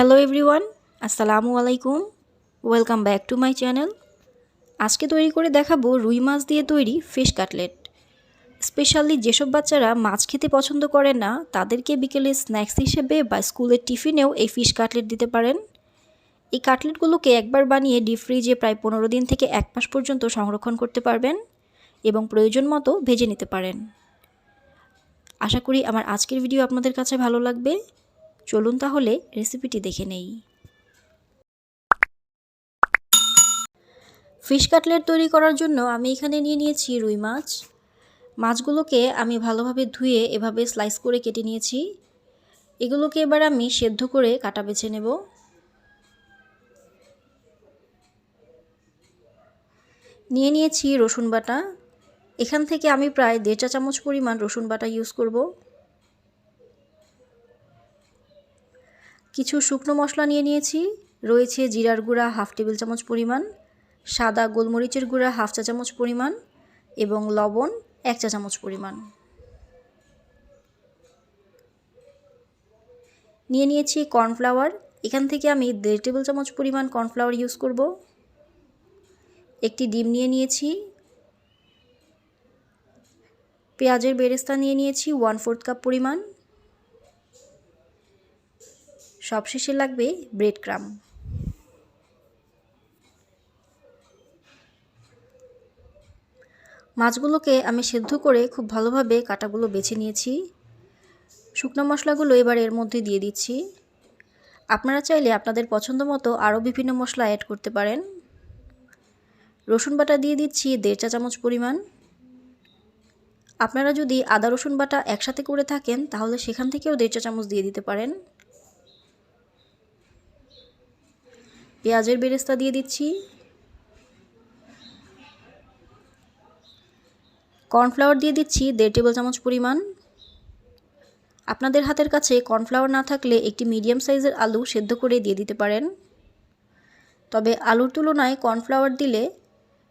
Hello everyone, আসসালামু আলাইকুম। Welcome back to my channel. আজকে তৈরি করে দেখাবো রুই মাছ দিয়ে তৈরি ফিশ কাটলেট। স্পেশালি যেসব বাচ্চারা মাছ খেতে পছন্দ করে না তাদেরকে বিকেলে স্ন্যাক্স হিসেবে বা স্কুলের টিফিনেও এই ফিশ কাটলেট দিতে পারেন। এই কাটলেটগুলোকে একবার বানিয়ে ডিপ ফ্রিজে প্রায় 15 দিন থেকে 1 মাস পর্যন্ত সংরক্ষণ করতে পারবেন এবং প্রয়োজন মতো ভেজে নিতে পারেন। আশা করি আমার আজকের ভিডিও আপনাদের কাছে ভালো লাগবে। চলুন তাহলে রেসিপিটি দেখে নেই। ফিশ কাটলেট তৈরি করার জন্য আমি এখানে নিয়ে নিয়েছি রুই মাছ। মাছগুলোকে আমি ভালোভাবে ধুয়ে এভাবে স্লাইস করে কেটে নিয়েছি। এগুলোকে এবার আমি সেদ্ধ করে কাটা বেছে নেব। নিয়ে নিয়েছি রসুন বাটা। এখান থেকে আমি প্রায় 1.5 চা চামচ পরিমাণ রসুন বাটা ইউজ করব। কিছু শুকনো মশলা নিয়ে নিয়েছি। রয়েছে জিরার গুঁড়া 1/2 টেবিল চামচ পরিমাণ, সাদা গোলমরিচের গুঁড়া 1/2 চা চামচ পরিমাণ এবং লবণ 1 চা চামচ পরিমাণ। নিয়ে নিয়েছি কর্নফ্লাওয়ার। এখান থেকে আমি 1.5 টেবিল চামচ পরিমাণ কর্নফ্লাওয়ার ইউজ করব। একটি ডিম নিয়ে নিয়েছি। পেঁয়াজের বেরেস্তা নিয়ে নিয়েছি 1/4 কাপ পরিমাণ। সবশেষে লাগবে ব্রেড ক্রাম্ব। মাছগুলোকে আমি সেদ্ধ করে খুব ভালোভাবে কাটাগুলো বেছে নিয়েছি। শুকনো মশলাগুলো এবার এর মধ্যে দিয়ে দিচ্ছি। আপনারা চাইলে আপনাদের পছন্দ মতো আরও বিভিন্ন মশলা অ্যাড করতে পারেন। রসুন বাটা দিয়ে দিচ্ছি 1.5 চা চামচ পরিমাণ। আপনারা যদি আদা রসুন বাটা একসাথে করে থাকেন তাহলে সেখান থেকেও 1.5 চা চামচ দিয়ে দিতে পারেন। পেঁয়াজের বেরেস্তা দিয়ে দিচ্ছি। কর্নফ্লাওয়ার দিয়ে দিচ্ছি 1.5 টেবিল চামচ পরিমাণ। আপনাদের হাতের কাছে কর্নফ্লাওয়ার না থাকলে একটি মিডিয়াম সাইজের আলু সেদ্ধ করে দিয়ে দিতে পারেন। তবে আলুর তুলনায় কর্নফ্লাওয়ার দিলে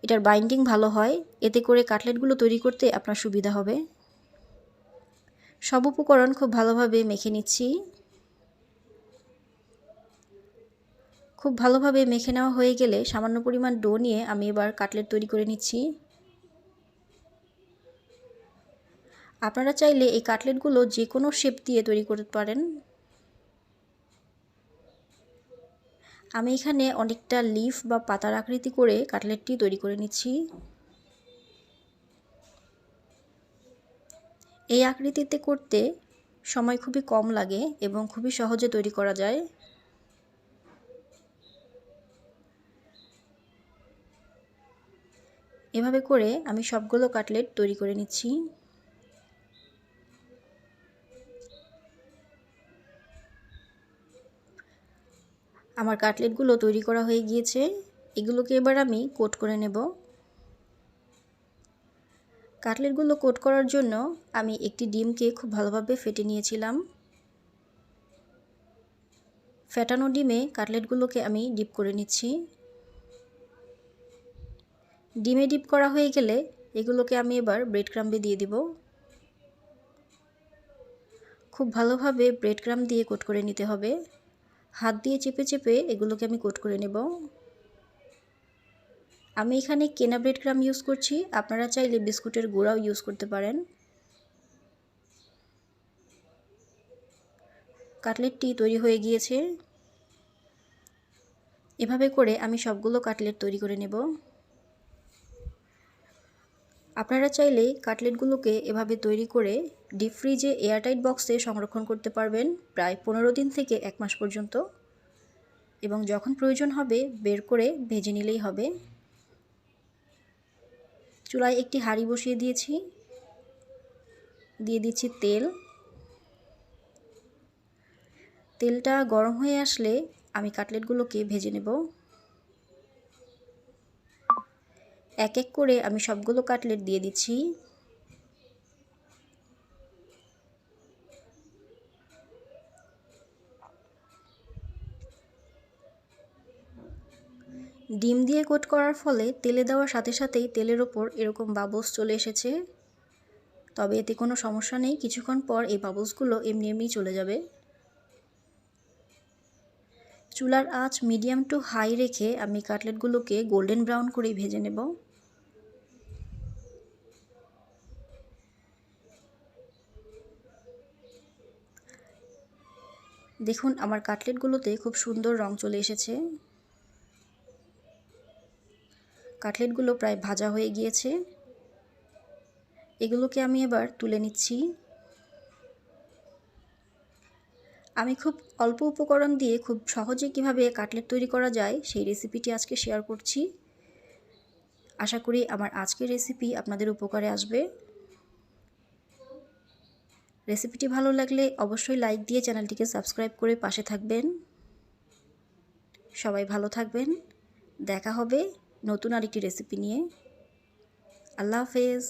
এটার বাইন্ডিং ভালো হয়, এতে করে কাটলেটগুলো তৈরি করতে আপনার সুবিধা হবে। সব উপকরণ খুব ভালোভাবে মেখে নিচ্ছি। খুব ভালোভাবে মেখে নেওয়া হয়ে গেলে সামান্য পরিমাণ ডো নিয়ে আমি এবার কাটলেট তৈরি করে নিচ্ছি। আপনারা চাইলে এই কাটলেটগুলো যে কোনো শেপ দিয়ে তৈরি করতে পারেন। আমি এখানে অনেকটা লিফ বা পাতার আকৃতি করে কাটলেটটি তৈরি করে নিচ্ছি। এই আকৃতিতে করতে সময় খুবই কম লাগে এবং খুবই সহজে তৈরি করা যায়। এভাবে করে আমি সবগুলো কাটলেট তৈরি করে নিচ্ছি। আমার কাটলেটগুলো তৈরি করা হয়ে গিয়েছে। এগুলোকে এবার আমি কোট করে নেব। কাটলেটগুলো কোট করার জন্য আমি একটি ডিমকে খুব ভালোভাবে ফেটে নিয়েছিলাম। ফেটানো ডিমে কাটলেটগুলোকে আমি ডিপ করে নিচ্ছি। ডিমে ডিপ করা হয়ে গেলে এগুলোকে আমি এবার ব্রেড ক্রাম্বে দিয়ে দিব। খুব ভালোভাবে ব্রেড ক্রাম্ব দিয়ে কোট করে নিতে হবে। হাত দিয়ে চেপে চেপে এগুলোকে আমি কোট করে নেব। আমি এখানে কেনা ব্রেড ক্রাম্ব ইউজ করছি, আপনারা চাইলে বিস্কুটের গুঁড়াও ইউজ করতে পারেন। কাটলেটটি তৈরি হয়ে গিয়েছে। এভাবে করে আমি সবগুলো কাটলেট তৈরি করে নেব। আপনারা চাইলে কাটলেটগুলোকে এভাবে তৈরি করে ডিপ ফ্রিজে এয়ারটাইট বক্সে সংরক্ষণ করতে পারবেন প্রায় 15 দিন থেকে 1 মাস পর্যন্ত, এবং যখন প্রয়োজন হবে বের করে ভেজে নিলেই হবে। চুলায় একটি হাঁড়ি বসিয়ে দিয়েছি। দিয়ে দিচ্ছি তেল। তেলটা গরম হয়ে আসলে আমি কাটলেটগুলোকে ভেজে নেব। এক এক করে আমি সবগুলো কাটলেট দিয়ে দিচ্ছি। ডিম দিয়ে কোট করার ফলে তেলে দেওয়ার সাথে সাথেই তেলের ওপর এরকম বাবলস চলে এসেছে। তবে এতে কোনো সমস্যা নেই, কিছুক্ষণ পর এই বাবলসগুলো এমনি এমনি চলে যাবে। চুলার আঁচ মিডিয়াম টু হাই রেখে আমি কাটলেটগুলোকে গোল্ডেন ব্রাউন করেই ভেজে নেব। দেখুন আমার কাটলেটগুলোতে খুব সুন্দর রং চলে এসেছে। কাটলেটগুলো প্রায় ভাজা হয়ে গিয়েছে। এগুলোকে আমি এবার তুলে নিচ্ছি। আমি খুব অল্প উপকরণ দিয়ে খুব সহজে কিভাবে কাটলেট তৈরি করা যায় সেই রেসিপিটি আজকে শেয়ার করছি। আশা করি আমার আজকের রেসিপি আপনাদের উপকারে আসবে। রেসিপিটি ভালো লাগলে অবশ্যই লাইক দিয়ে চ্যানেলটিকে সাবস্ক্রাইব করে পাশে থাকবেন। সবাই ভালো থাকবেন। দেখা হবে নতুন আরেকটি রেসিপি নিয়ে। আল্লাহ হাফেজ।